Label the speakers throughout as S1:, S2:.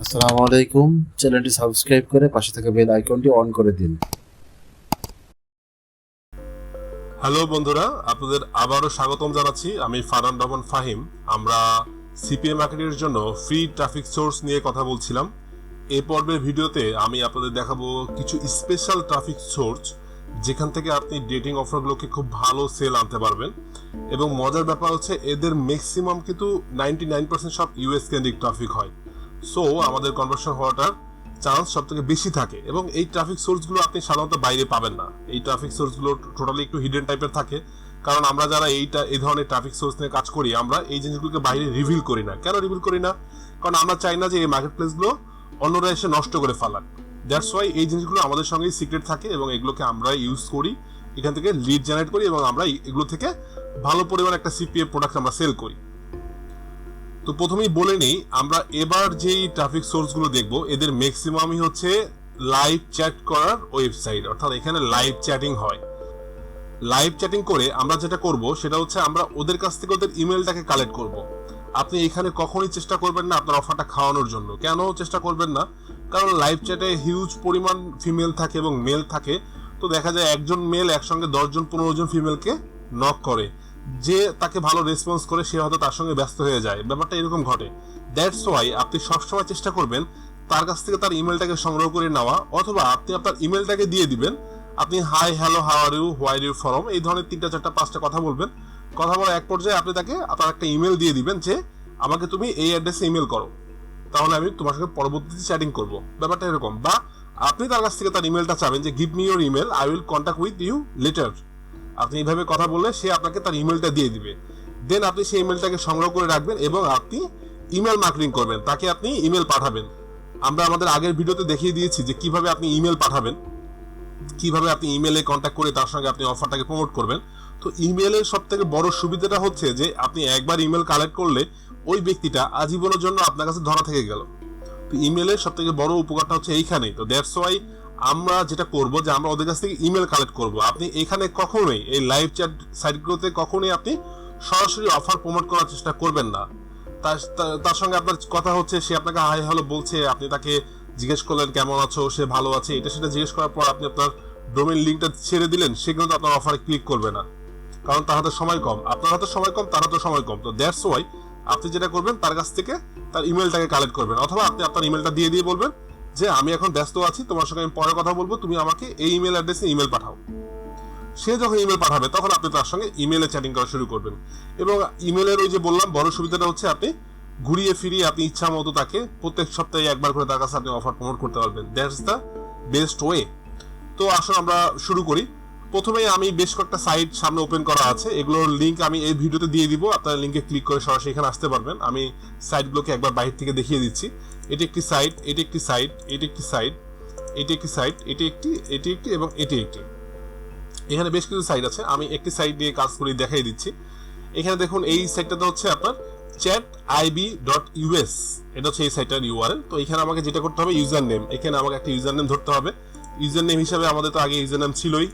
S1: আসসালামু আলাইকুম। চ্যানেলটি সাবস্ক্রাইব করে পাশে থাকা বেল আইকনটি অন করে দিন।
S2: হ্যালো বন্ধুরা, আপনাদের আবারও স্বাগতম জানাচ্ছি। আমি ফারহান রহমান ফাহিম। আমরা সিপিএ মার্কেটিংয়ের জন্য ফ্রি ট্রাফিক সোর্স নিয়ে কথা বলছিলাম। এই পর্বের ভিডিওতে আমি আপনাদের দেখাবো কিছু স্পেশাল ট্রাফিক সোর্স যেখান থেকে আপনি ডেটিং অফারগুলোকে খুব ভালো সেল আনতে পারবেন। এবং মজার ব্যাপার হচ্ছে এদের ম্যাক্সিমাম কিন্তু 99% সব ইউএস কেন্দ্রিক ট্রাফিক হয়। সো আমাদের কনভার্সন হওয়াটার চান্স সব থেকে বেশি থাকে এবং এই ট্রাফিক সোর্সগুলো আপনি সাধারণত বাইরে পাবেন না। এই ট্রাফিক সোর্সগুলো টোটালি একটু হিডেন টাইপের থাকে, কারণ আমরা যারা এই ধরনের ট্রাফিক সোর্স নিয়ে কাজ করি আমরা এই জিনিসগুলোকে বাইরে রিভিল করি না। কেন রিভিল করি না? কারণ আমরা চাই না যে এই মার্কেট প্লেসগুলো অন্যরা এসে নষ্ট করে ফেলাক। দ্যাটস ওয়াই এই জিনিসগুলো আমাদের সঙ্গেই সিক্রেট থাকে এবং এগুলোকে আমরা ইউজ করি, এখান থেকে লিড জেনারেট করি এবং আমরা এগুলো থেকে ভালো পরিমাণ একটা সিপিএ প্রোডাক্ট আমরা সেল করি। তো প্রথমেই বলে নিই, আমরা এবার যেই ট্রাফিক সোর্সগুলো দেখব এদের ম্যাক্সিমামই হচ্ছে লাইভ চ্যাট করার ওয়েবসাইট, অর্থাৎ এখানে লাইভ চ্যাটিং হয়। লাইভ চ্যাটিং করে আমরা যেটা করব সেটা হচ্ছে আমরা ওদের কাছ থেকে ওদের ইমেলটাকে কালেক্ট করব। আপনি এখানে কখনোই চেষ্টা করবেন না আপনার অফারটা খাওয়ানোর জন্য। কেন চেষ্টা করবেন না? কারণ লাইভ চ্যাটে হিউজ পরিমাণ ফিমেল থাকে এবং মেল থাকে। তো দেখা যায় একজন মেল একসঙ্গে 10 জন 15 জন ফিমেলকে নক করে। যে তাকে ভালো রেসপন্স করে সে হয়তো তার সঙ্গে ব্যস্ত হয়ে যায়, ব্যাপারটা এরকম ঘটে। দ্যাটস ওয়াই আপনি সবসময় চেষ্টা করবেন তার কাছ থেকে তার ইমেলটাকে সংগ্রহ করে নেওয়া, অথবা আপনি আপনার ইমেলটাকে দিয়ে দিবেন। আপনি hi, hello, how are you, why you from, এই ধরনের 3টা 4টা 5টা কথা বলবেন। কথা বলার এক পর্যায়ে আপনি তাকে আপনার একটা ইমেল দিয়ে দিবেন যে আমাকে তুমি এই অ্যাড্রেসে ইমেল করো, তাহলে আমি তোমার সঙ্গে পরবর্তীতে চ্যাটিং করব। ব্যাপারটা এরকম। বা আপনি তার কাছ থেকে তার ইমেলটা চাবেন যে give me your email, I will contact with you later. আপনি এইভাবে কথা বললে সে আপনাকে তার ইমেলটা দিয়ে দিবে। দেন আপনি সেই ইমেলটাকে সংগ্রহ করে রাখবেন এবং আপনি ইমেল মার্কেটিং করবেন, তাকে আপনি ইমেল পাঠাবেন। আমরা আমাদের আগের ভিডিওতে দেখিয়ে দিয়েছি যে কিভাবে আপনি ইমেল পাঠাবেন, কিভাবে আপনি ইমেলে কন্ট্যাক্ট করে তার সঙ্গে আপনি অফারটাকে প্রমোট করবেন। তো ইমেলের সব থেকে বড় সুবিধাটা হচ্ছে যে আপনি একবার ইমেল কালেক্ট করলে ওই ব্যক্তিটা আজীবনের জন্য আপনার কাছে ধরা থেকে গেল। তো ইমেলের সব থেকে বড় উপকারটা হচ্ছে এইখানেই। তো দ্যাটস ওয়াই আমরা যেটা করব যে আমরা ওদের কাছ থেকে ইমেল কালেক্ট করব। আপনি এখানে কখনোই এই লাইভ চ্যাট সাইটগুলোতে কখনোই আপনি সরাসরি অফার প্রমোট করার চেষ্টা করবেন না। তার সঙ্গে আপনার কথা হচ্ছে, সে আপনাকে হাই হ্যালো বলছে, আপনি তাকে জিজ্ঞেস করলেন কেমন আছো, সে ভালো আছে, এটা সেটা জিজ্ঞেস করার পর আপনি আপনার ডোমেইন লিঙ্কটা ছেড়ে দিলেন, সে কিন্তু আপনার অফারে ক্লিক করবে না। কারণ তার হাতে সময় কম, আপনার হাতে সময় কম, তার হাতে সময় কম। তো দ্যাটস ওয়াই আপনি যেটা করবেন তার কাছ থেকে তার ইমেলটাকে কালেক্ট করবেন, অথবা আপনি আপনার ইমেলটা দিয়ে দিয়ে বলবেন যে আমি এখন ব্যস্ত আছি, তোমার সঙ্গে আমি পরে কথা বলবো, তুমি আমাকে এই ইমেল অ্যাড্রেসে ইমেল পাঠাও। সে যখন ইমেল পাঠাবে তখন আপনি তার সঙ্গে ইমেলে চ্যাটিং করা শুরু করবেন। এবং ইমেলের ওই যে বললাম বড় সুবিধাটা হচ্ছে আপনি ঘুরিয়ে ফিরিয়ে আপনি ইচ্ছা মতো তাকে প্রত্যেক সপ্তাহে একবার করে তার কাছে আপনি অফার প্রমোট করতে পারবেন। That's the best way. তো আসলে আমরা শুরু করি। প্রথমে আমি বেশ কয়েকটা সাইট সামনে ওপেন করা আছে, এগুলোর লিঙ্ক আমি এই ভিডিওতে দিয়ে দিব, আপনারা লিঙ্কে ক্লিক করে সরাসরি এখানে আসতে পারবেন। আমি সাইটগুলোকে একবার বাইরে থেকে দেখিয়ে দিচ্ছি। এটি একটি সাইট, এটি একটি সাইট, এটি একটি সাইট, এটি একটি সাইট, এটি একটি, এটি একটি এবং এটি একটি। এখানে বেশ কিছু সাইট আছে, আমি একটি সাইট দিয়ে কাজ করে দেখাই দিচ্ছি। এখানে দেখুন এই সাইটটাতে হচ্ছে আপনার chatib.us, এটা হচ্ছে এই সাইটটার ইউআরএল। তো এখানে আমাকে যেটা করতে হবে ইউজার নেম, এখানে আমাকে একটা ইউজার নেম ধরতে হবে। ইউজার নেম হিসাবে আমাদের তো আগে ইউজার নেম ছিলই,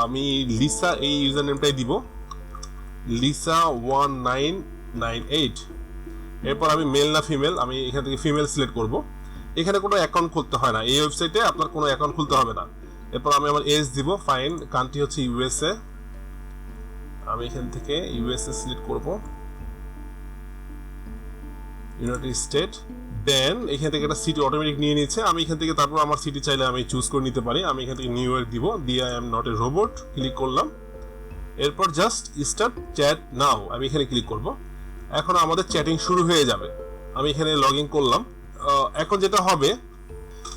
S2: আমি লিসা এই ইউজার নেমটাই দিব, লিসা1998। এরপর আমি মেল না ফিমেল, আমি এখান থেকে ফিমেল সিলেক্ট করব। এখানে কোনো অ্যাকাউন্ট খুলতে হয় না, এই ওয়েবসাইটে আপনার কোনো অ্যাকাউন্ট খুলতে হবে না। এরপর আমি আমার এজ দিব, ফাইন, কান্ট্রি হচ্ছে ইউএসএ, আমি এখান থেকে ইউএসএ সিলেক্ট করব, ইউনাইটেড স্টেট। দেন এখান থেকে একটা সিটি অটোমেটিক নিয়ে নিচ্ছে, আমি এখান থেকে তারপর আমার সিটি চাইলে আমি চুজ করে নিতে পারি। আমি এখান থেকে নিউ ইয়র্ক দিব, দিয়ে I am not a robot click করলাম। এরপর জাস্ট স্টার্ট চ্যাট নাও, আমি এখানে ক্লিক করব। এখন আমাদের চ্যাটিং শুরু হয়ে যাবে। আমি এখানে লগ ইন করলাম। এখন যেটা হবে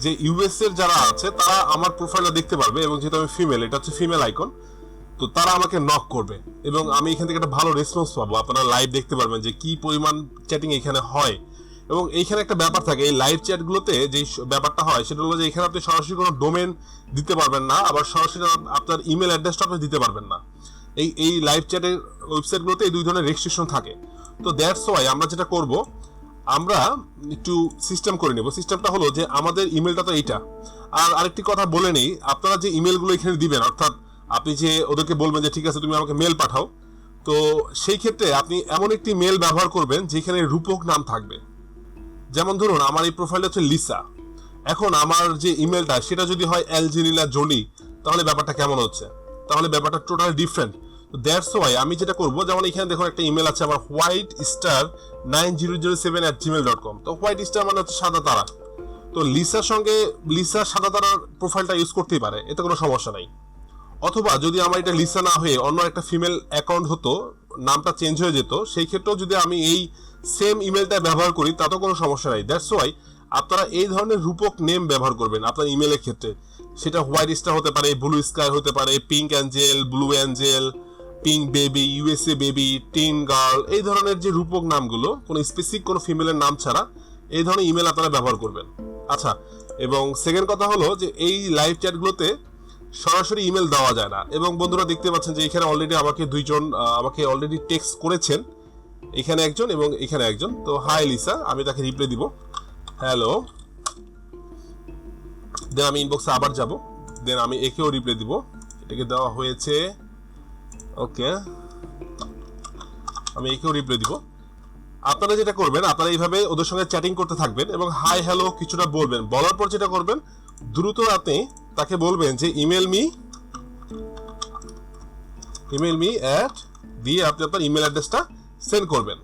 S2: যে ইউএস এর যারা আছে তারা আমার প্রোফাইলটা দেখতে পারবে, এবং যেহেতু আমি ফিমেল, এটা হচ্ছে ফিমেল আইকন, তো তারা আমাকে নক করবে এবং আমি এখান থেকে একটা ভালো রেসপন্স পাবো। আপনারা লাইভ দেখতে পারবেন যে কি পরিমাণ চ্যাটিং এখানে হয়। এবং এইখানে একটা ব্যাপার থাকে এই লাইভ চ্যাটগুলোতে, যে ব্যাপারটা হয় সেটা হলো যে এখানে আপনি সরাসরি কোনো ডোমেন দিতে পারবেন না, আবার সরাসরি আপনার ইমেল অ্যাড্রেসটা আপনি দিতে পারবেন না। এই লাইভ চ্যাটের ওয়েবসাইটগুলোতে এই দুই ধরনের রেস্ট্রিকশন থাকে। তো দ্যাটস ওয়াই আমরা যেটা করব, আমরা একটু সিস্টেম করে নেব। সিস্টেমটা হলো যে আমাদের ইমেলটা তো এইটা। আর আরেকটি কথা বলে নেই, আপনারা যে ইমেলগুলো এখানে দিবেন, অর্থাৎ আপনি যে ওদেরকে বলবেন যে ঠিক আছে তুমি আমাকে মেল পাঠাও, তো সেই ক্ষেত্রে আপনি এমন একটি মেল ব্যবহার করবেন যেখানে রূপক নাম থাকবে। যেমন ধরুন আমার এই প্রোফাইলটা হচ্ছে লিসা, এখন আমার যে ইমেলটা সেটা যদি হয় অ্যালজেরিনা জোলি, তাহলে ব্যাপারটা কেমন হচ্ছে? তাহলে ব্যাপারটা টোটালি ডিফারেন্ট। তো দ্যাটস ওয়াই আমি যেটা করবো, যেমন এখানে দেখুন একটা ইমেল আছে আমার whitestar9007@gmail.com। তো হোয়াইট স্টার মানে হচ্ছে সাদা তারা। তো লিসার সঙ্গে লিসা সাদা তারার প্রোফাইলটা ইউজ করতেই পারে, এতে কোনো সমস্যা নাই। অথবা যদি আমার এটা লিসা না হয়ে অন্য একটা ফিমেল অ্যাকাউন্ট হতো, নামটা চেঞ্জ হয়ে যেত, সেই ক্ষেত্রেও যদি আমি এই সেম ইমেলটা ব্যবহার করি তাতেও কোনো সমস্যা নাই। দ্যাটস ওয়াই আপনারা এই ধরনের রূপক নেম ব্যবহার করবেন আপনার ইমেলের ক্ষেত্রে। সেটা হোয়াইট স্টার হতে পারে, ব্লু স্কাই হতে পারে, pink Angel, blue Angel, pink baby, USA baby, tin girl, এই ধরনের যে রূপক নামগুলো, কোনো স্পেসিফিক কোনো ফিমেলের নাম ছাড়া এই ধরনের ইমেল আপনারা ব্যবহার করবেন। আচ্ছা, এবং সেকেন্ড কথা হলো যে এই লাইভ চ্যাটগুলোতে সরাসরি ইমেল দেওয়া যায় না। এবং বন্ধুরা দেখতে পাচ্ছেন যে এখানে অলরেডি আমাকে দুইজন আমাকে অলরেডি টেক্সট করেছেন, এখানে একজন এবং এখানে একজন। তো হাই লিসা, আমি তাকে রিপ্লাই দিব হ্যালো, দেন আমি ইনবক্সে আবার যাব, দেন আমি একেও রিপ্লাই দিব, এটাকে দেওয়া হয়েছে, ওকে, আমি একেও রিপ্লাই দিব। আপনারা যেটা করবেন, আপনারা এইভাবে ওদের সঙ্গে চ্যাটিং করতে থাকবেন এবং হাই হ্যালো কিছুটা বলবেন। বলার পর যেটা করবেন, দ্রুত আপনি তাকে বলবেন যে ইমেল মি অ্যাট দিয়ে আপনি আপনার ইমেল অ্যাড্রেসটা সেন্ড করবেন।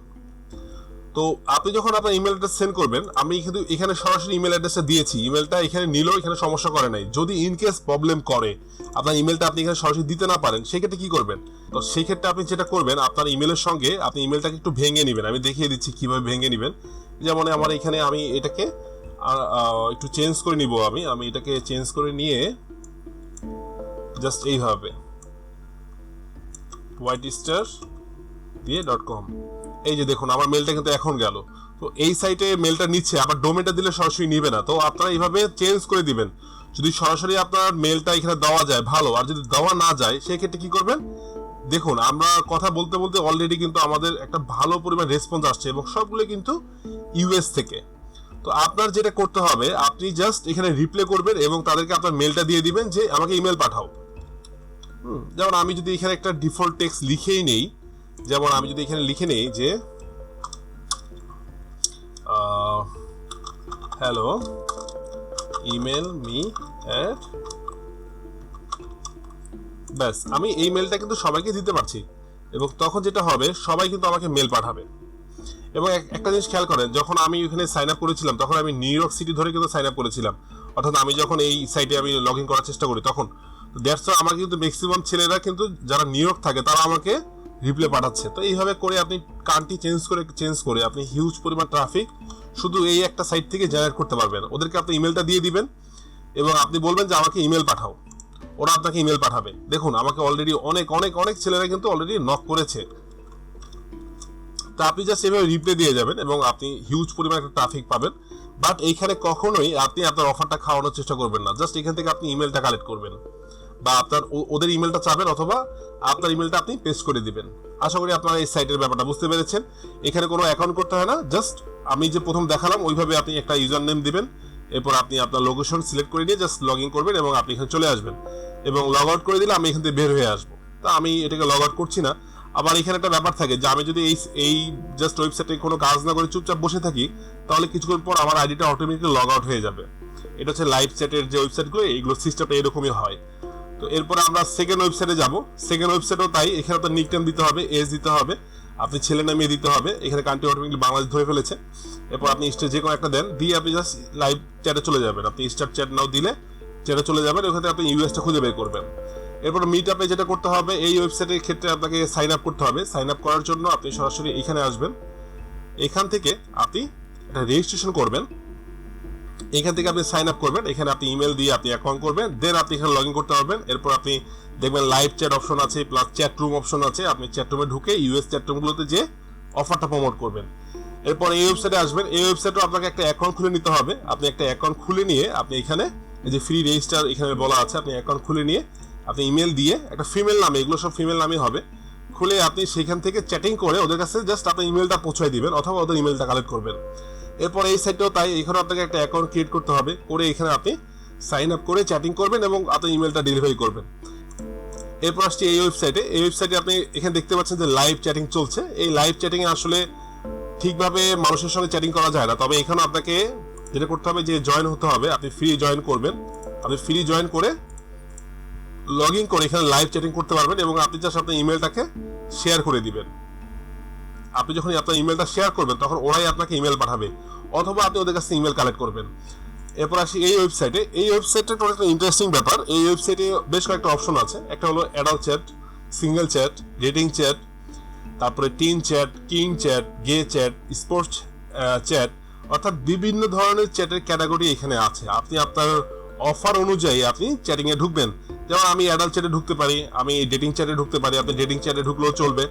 S2: তো আপনি যখন আপনার ইমেল অ্যাড্রেস সেন্ড করবেন, আমি কিন্তু এখানে সরাসরি ইমেল অ্যাড্রেসটা দিয়েছি, ইমেলটা এখানে নিলেও এখানে সমস্যা করে নাই। যদি ইনকেস প্রবলেম করে আপনার ইমেলটা আপনি এখানে সরাসরি দিতে না পারেন, সেক্ষেত্রে কি করবেন? তো সেই ক্ষেত্রে আপনি যেটা করবেন, আপনার ইমেলের সঙ্গে আপনি ইমেলটাকে একটু ভেঙে নেবেন। আমি দেখিয়ে দিচ্ছি কিভাবে ভেঙে নেবেন। যেমন আমার এখানে আমি এটাকে একটু চেঞ্জ করে নিব, আমি এটাকে চেঞ্জ করে নিয়ে জাস্ট এইভাবে whitestar দিয়ে .com, এই যে দেখুন আমার মেলটা কিন্তু এখন গেল। তো এই সাইটে মেলটা নিচ্ছে, আবার ডোমেনটা দিলে সরাসরি নিবে না। তো আপনারা এইভাবে চেঞ্জ করে দিবেন। যদি সরাসরি আপনার মেলটা এখানে দেওয়া যায় ভালো, আর যদি দেওয়া না যায় সেই ক্ষেত্রে কি করবেন? দেখুন আমরা কথা বলতে বলতে অলরেডি কিন্তু আমাদের একটা ভালো পরিমাণ রেসপন্স আসছে এবং সবগুলো কিন্তু ইউএস থেকে। তো আপনার যেটা করতে হবে, আপনি জাস্ট এখানে রিপ্লাই করবেন এবং তাদেরকে আপনার মেলটা দিয়ে দিবেন যে আমাকে ইমেল পাঠাও। যেমন আমি যদি এখানে একটা ডিফল্ট টেক্সট লিখেই নেই, যেমন আমি যদি এখানে লিখে নেই যে হ্যালো ইমেল মি অ্যাট, ব্যাস আমি এই মেলটা কিন্তু সবাইকে দিতে পারছি এবং তখন যেটা হবে সবাই কিন্তু আমাকে মেল পাঠাবে। এবং একটা জিনিস খেয়াল করেন, যখন আমি ওখানে সাইন আপ করেছিলাম তখন আমি নিউ ইয়র্ক সিটি ধরে কিন্তু সাইন আপ করেছিলাম, অর্থাৎ আমি যখন এই সাইটে আমি লগ ইন করার চেষ্টা করি তখন। দ্যাটস আমার কিন্তু ম্যাক্সিমাম ছেলেরা কিন্তু যারা নিউ ইয়র্ক থাকে তারা আমাকে রিপ্লাই পাঠাচ্ছে। তো এইভাবে করে আপনি কান্ট্রি চেঞ্জ করে আপনি হিউজ পরিমাণ ট্রাফিক শুধু এই একটা সাইট থেকে জেনারেট করতে পারবেন। ওদেরকে আপনি ইমেলটা দিয়ে দিবেন এবং আপনি বলবেন যে আমাকে ইমেল পাঠাও, ওরা আপনাকে ইমেল পাঠাবে। দেখুন আমাকে অলরেডি অনেক অনেক অনেক ছেলেরা কিন্তু অলরেডি নক করেছে। তা আপনি জাস্ট এভাবে রিপ্লাই দিয়ে যাবেন এবং আপনি হিউজ পরিমাণ একটা ট্রাফিক পাবেন। বাট এইখানে কখনোই আপনি আপনার অফারটা খাওয়ানোর চেষ্টা করবেন না, জাস্ট এখান থেকে আপনি ইমেলটা কালেক্ট করবেন বা আপনার ওদের ইমেলটা চাবেন অথবা আপনার ইমেলটা আপনি পেস্ট করে দিবেন। আশা করি আপনারা এই সাইটের ব্যাপারটা বুঝতে পেরেছেন। এখানে কোনো অ্যাকাউন্ট করতে হয় না, জাস্ট আমি যে প্রথম দেখালাম ওইভাবে আপনি একটা ইউজার নেম দিবেন, এরপর আপনি আপনার লোকেশন সিলেক্ট করে নিয়ে জাস্ট লগ ইন করবেন এবং আপনি এখানে চলে আসবেন এবং লগ আউট করে দিলে আমি এখান থেকে বের হয়ে আসবো। তা আমি এটাকে লগ আউট করছি না। আবার এখানে একটা ব্যাপার থাকে যে আমি যদি এই জাস্ট ওয়েবসাইটে কোনো কাজ না করে চুপচাপ বসে থাকি, তাহলে কিছুক্ষণ পর আমার আইডিটা অটোমেটিক্যালি লগ আউট হয়ে যাবে। এটা হচ্ছে লাইভ চ্যাটের যে ওয়েবসাইটগুলো, এইগুলো সিস্টেমটা এরকমই হয়। তো এরপরে আমরা সেকেন্ড ওয়েবসাইটে যাব। সেকেন্ড ওয়েবসাইটেও তাই, এখানে আপনার নিক নেম দিতে হবে, এজ দিতে হবে, আপনি ছেলে নামিয়ে দিতে হবে। এখানে কান্ট্রি অটোমেটিক্যালি বাংলাদেশ ধরে ফেলেছে। এরপর আপনি যে কোনো একটা দেন, দিয়ে আপনি জাস্ট লাইভ চ্যাটে চলে যাবেন। আপনি স্টার্ট চ্যাট নাও দিলে চ্যাটে চলে যাবেন, ওখানে আপনি ইউএসটা খুঁজে বের করবেন। এরপর মিট আপে যেটা করতে হবে, এই ওয়েবসাইটের ক্ষেত্রে আপনাকে সাইন আপ করতে হবে। সাইন আপ করার জন্য আপনি সরাসরি এখানে আসবেন, এখান থেকে আপনি একটা রেজিস্ট্রেশন করবেন, এখান থেকে আপনি সাইন আপ করবেন, এখানে আপনি ইমেল দিয়ে আপনি অ্যাকাউন্ট করবেন, দেন আপনি এখানে লগ ইন করতে পারবেন। এরপর আপনি দেখবেন লাইভ চ্যাট অপশন আছে, প্লাস চ্যাট রুম অপশন আছে। আপনি চ্যাট রুমে ঢুকে ইউএস চ্যাট রুমগুলোতে যে অফারটা প্রমোট করবেন। এরপর এই ওয়েবসাইটে আসবেন, এই ওয়েবসাইটেও আপনাকে একটা অ্যাকাউন্ট খুলে নিতে হবে। আপনি একটা অ্যাকাউন্ট খুলে নিয়ে আপনি এখানে এই যে ফ্রি রেজিস্টার এখানে বলা আছে, আপনি অ্যাকাউন্ট খুলে নিয়ে আপনি ইমেল দিয়ে একটা ফিমেল নামে, এগুলো সব ফিমেল নামই হবে, খুলে আপনি সেখান থেকে চ্যাটিং করে ওদের কাছে জাস্ট আপনার ইমেলটা পৌঁছায় দিবেন অথবা ওদের ইমেলটা কালেক্ট করবেন। এরপর এই সাইটেও তাই, এখানে আপনাকে একটা অ্যাকাউন্ট ক্রিয়েট করতে হবে, করে এখানে আপনি সাইন আপ করে চ্যাটিং করবেন এবং আপনার ইমেলটা ডেলিভারি করবেন। এরপর আসছি এই ওয়েবসাইটে। এই ওয়েবসাইটে আপনি এখানে দেখতে পাচ্ছেন যে লাইভ চ্যাটিং চলছে। এই লাইভ চ্যাটিংয়ে আসলে ঠিকভাবে মানুষের সঙ্গে চ্যাটিং করা যায় না। তবে এখানে আপনাকে যেটা করতে হবে যে জয়েন হতে হবে, আপনি ফ্রি জয়েন করবেন। আপনি ফ্রি জয়েন করে লগ ইন করে এখানে লাইভ চ্যাটিং করতে পারবেন এবং আপনি জাস্ট আপনার ইমেলটাকে শেয়ার করে দিবেন। আপনি যখন আপনার ইমেলটা শেয়ার করবেন তখন ওরাই আপনাকে ইমেল পাঠাবে, অথবা আপনি ওদের কাছে ইমেল কালেক্ট করবেন। এরপর আসি এই ওয়েবসাইটে। এই ওয়েবসাইটটা একটা ইন্টারেস্টিং ব্যাপার। এই ওয়েবসাইটে বেশ কয়েকটা অপশন আছে। একটা হলো adult chat, single chat, dating chat, তারপরে টিন চ্যাট, কিং চ্যাট, গে চ্যাট, স্পোর্টস চ্যাট, অর্থাৎ বিভিন্ন ধরনের চ্যাটের ক্যাটাগরি এখানে আছে। আপনি আপনার অফার অনুযায়ী আপনি চ্যাটিংয়ে ঢুকবেন। যেমন আমি অ্যাডাল্ট চ্যাটে ঢুকতে পারি, আমি ডেটিং চ্যাটে ঢুকতে পারি। আপনি ডেটিং চ্যাটে ঢুকলেও চলবে,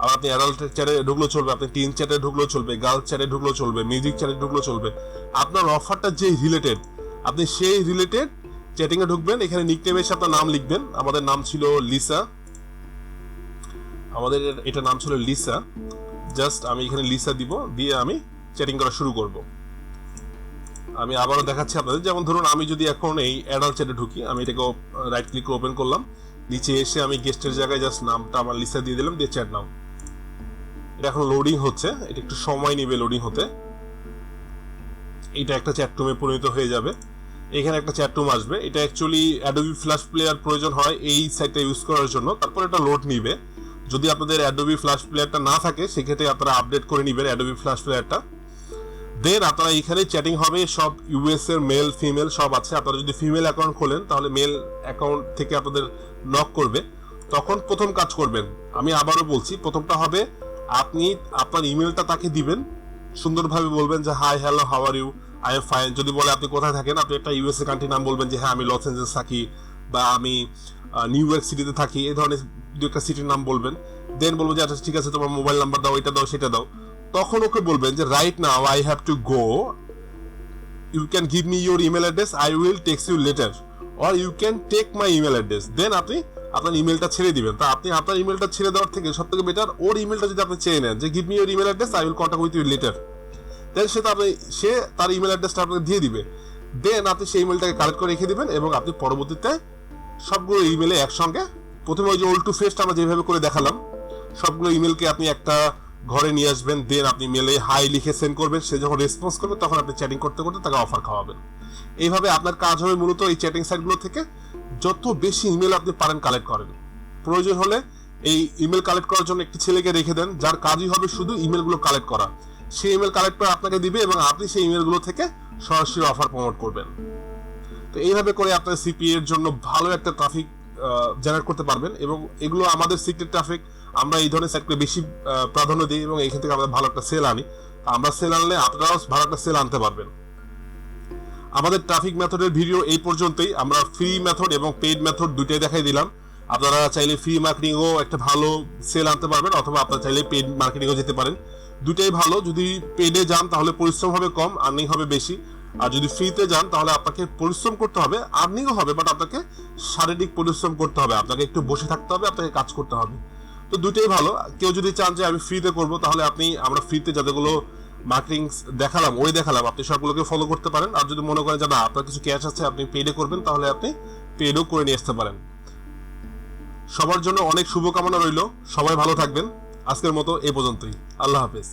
S2: আর আপনি অ্যাডাল্ট চ্যাটে ঢুকলেও চলবে, আপনি টিন চ্যাটে ঢুকলেও চলবে, গার্লস চ্যাটে ঢুকলেও চলবে, মিউজিক চ্যাটে ঢুকলেও চলবে। আপনার অফারটা যে রিলেটেড, আপনি সেই রিলেটেড চ্যাটিংয়ে ঢুকবেন। এখানে নিকনেমে এসে আপনার নাম লিখবেন। আমাদের নাম ছিল লিসা, আমাদের এটা নাম ছিল লিসা। জাস্ট আমি এখানে লিসা দিব, দিয়ে আমি চ্যাটিং করা শুরু করব। আমি আবারও দেখাচ্ছি আপনাদের। যেমন ধরুন আমি যদি এখন এই অ্যাডাল্ট চ্যাটে ঢুকি, আমি এটাকে রাইট ক্লিক করে ওপেন করলাম, নিচে এসে আমি গেস্টের জায়গায় জাস্ট নামটা আমার লিসা দিয়ে দিলাম, দিয়ে চ্যাট নাও। এটা এখন লোডিং হচ্ছে, এটা একটু সময় নেবে লোডিং হতে। এটা একটা চ্যাট রুমে পরিণত হয়ে যাবে। এখানে একটা চ্যাট রুম আসবে। এটা অ্যাকচুয়ালি অ্যাডোবি ফ্ল্যাশ প্লেয়ার প্রয়োজন হয় এই সাইটটা ইউজ করার জন্য, তারপর এটা লোড নিবে। যদি আপনাদের অ্যাডোবি ফ্ল্যাশ প্লেয়ারটা না থাকে সেক্ষেত্রে আপনারা আপডেট করে নেবেন অ্যাডোবি ফ্ল্যাশ প্লেয়ারটা। দেন আপনারা এখানে চ্যাটিং হবে, সব ইউএস এর মেল ফিমেল সব আছে। আপনারা যদি ফিমেল অ্যাকাউন্ট খোলেন তাহলে মেল অ্যাকাউন্ট থেকে আপনাদের নক করবে। তখন প্রথম কাজ করবেন, আমি আবারও বলছি, প্রথমটা হবে আপনি আপনার ইমেলটা তাকে দিবেন, সুন্দরভাবে বলবেন যে hi hello how are you, I am fine. যদি বলে আপনি কোথায় থাকেন, আপনি একটা ইউএসএ কান্ট্রির নাম বলবেন যে হ্যাঁ আমি লস এঞ্জেলস থাকি বা আমি নিউ ইয়র্ক সিটিতে থাকি, এই ধরনের দু একটা সিটির নাম বলবেন। দেন বলবো যে আচ্ছা ঠিক আছে তোমার মোবাইল নাম্বার দাও, এটা দাও সেটা দাও। তখন ওকে বলবেন যে right now I have to go, you can give me your email address, I will text you later, or you can take my email address. Then আপনি আপনার ইমেলটা ছেড়ে দিবেন। তা আপনি আপনার ইমেলটা ছেড়ে দেওয়ার থেকে সব থেকে বেটার ওর ইমেলটা যদি আপনি চেয়ে নেন যে give me your email address, I will contact with you later, then সে তার ইমেল অ্যাড্রেসটা আপনাকে দিয়ে দিবে। দেন আপনি সেই ইমেলটাকে কালেক্ট করে রেখে দিবেন এবং আপনি পরবর্তীতে সবগুলো ইমেলে একসঙ্গে, প্রথমে ওই যে ওল্ড টু ফেস্ট আমরা যেভাবে করে দেখালাম, সবগুলো ইমেলকে আপনি একটা ঘরে নিয়ে আসবেন। দেন আপনি মেলে হাই লিখে সেন্ড করবেন। সে যখন রেসপন্স করবে তখন আপনি চ্যাটিং করতে করতে তাকে অফার খাওয়াবেন। এইভাবে আপনার কাজ হবে মূলত এই চ্যাটিং সাইটগুলো থেকে যত বেশি ইমেল আপনি পারেন কালেক্ট করেন। প্রয়োজন হলে এই ইমেল কালেক্ট করার জন্য একটি ছেলেকে রেখে দেন, যার কাজই হবে শুধু ইমেলগুলো কালেক্ট করা। সেই ইমেল কালেক্ট করে আপনাকে দিবে এবং আপনি সেই ইমেলগুলো থেকে সরাসরি অফার প্রমোট করবেন। তো এইভাবে করে আপনার সিপিএ এর জন্য ভালো একটা ট্রাফিক জেনারেট করতে পারবেন। এবং এগুলো আমাদের সিক্রেট ট্রাফিক, আমরা এই ধরনের সাইটকে বেশি প্রাধান্য দিই এবং এখান থেকে আমরা ভালো একটা সেল আনি। আমরা সেল আনলে আপনারাও ভালো একটা সেল আনতে পারবেন। আমাদের ট্রাফিক মেথডের ভিডিও এই পর্যন্তই। আমরা ফ্রি মেথড এবং পেইড মেথড দুটোই দেখাই দিলাম। আপনারা চাইলে ফ্রি মার্কেটিংও একটা ভালো সেল আনতে পারবেন, অথবা আপনারা চাইলে পেইড মার্কেটিংও যেতে পারেন। দুটাই ভালো। যদি পেইডে যান তাহলে পরিশ্রম হবে কম, আর্নিং হবে বেশি। আর যদি ফ্রিতে যান তাহলে আপনাকে পরিশ্রম করতে হবে, আর্নিংও হবে, বাট আপনাকে শারীরিক পরিশ্রম করতে হবে, আপনাকে একটু বসে থাকতে হবে, আপনাকে কাজ করতে হবে। তো দুটোই ভালো। কেউ যদি চান যে আমি ফ্রিতে করব, তাহলে আমরা ফ্রিতে যতগুলো মার্কেটিং দেখালাম আপনি সবগুলোকে ফলো করতে পারেন। আর যদি মনে করেন যে না আপনার কিছু ক্যাশ আছে আপনি পেইডে করবেন, তাহলে আপনি পেইডও করে নিয়ে আসতে পারেন। সবার জন্য অনেক শুভকামনা রইল। সবাই ভালো থাকবেন। আজকের মতো এ পর্যন্তই। আল্লাহ হাফেজ।